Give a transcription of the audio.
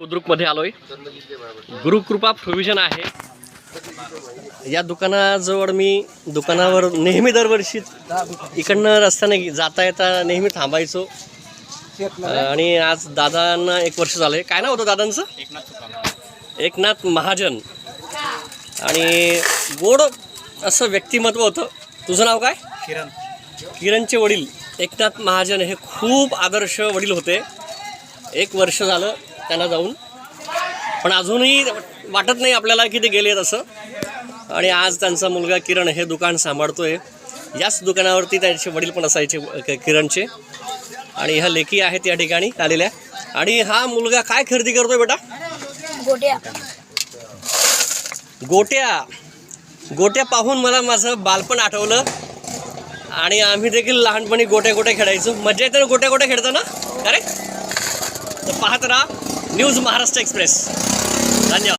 बुद्रुकमध्ये आलोय. गुरुकृपा प्रोव्हिजन आहे या दुकानाजवळ. मी दुकानावर नेहमी दरवर्षी इकडनं रस्त्याने जाता येता नेहमी थांबायचो. आणि आज दादांना 1 वर्ष झालंय. काय नाव होतं दादांचं? एकनाथ महाजन. आणि गोड असं व्यक्तिमत्व होतं. तुझं नाव काय? किरण. किरणचे वडील एकनाथ महाजन हे खूप आदर्श वडील होते. 1 वर्ष झालं त्यांना जाऊन, पण अजूनही वाटत नाही आपल्याला की ते गेले तसं. आणि आज त्यांचा मुलगा किरण हे दुकान सांभाळतोय. याच दुकानावरती त्यांचे वडील पण असायचे किरणचे. आणि ह्या लेकी आहेत या ठिकाणी आलेल्या. आणि हा मुलगा काय खरेदी करतोय बेटा? गोट्या. गोट्या. गोट्या पाहून मला माझं बालपण आठवलं. आणि आम्ही देखील लहानपणी गोट्या खेळायचो. मजा येते ना गोट्या खेळताना? अरे तर पाहत राहा न्यूज महाराष्ट्र एक्सप्रेस. धन्यवाद.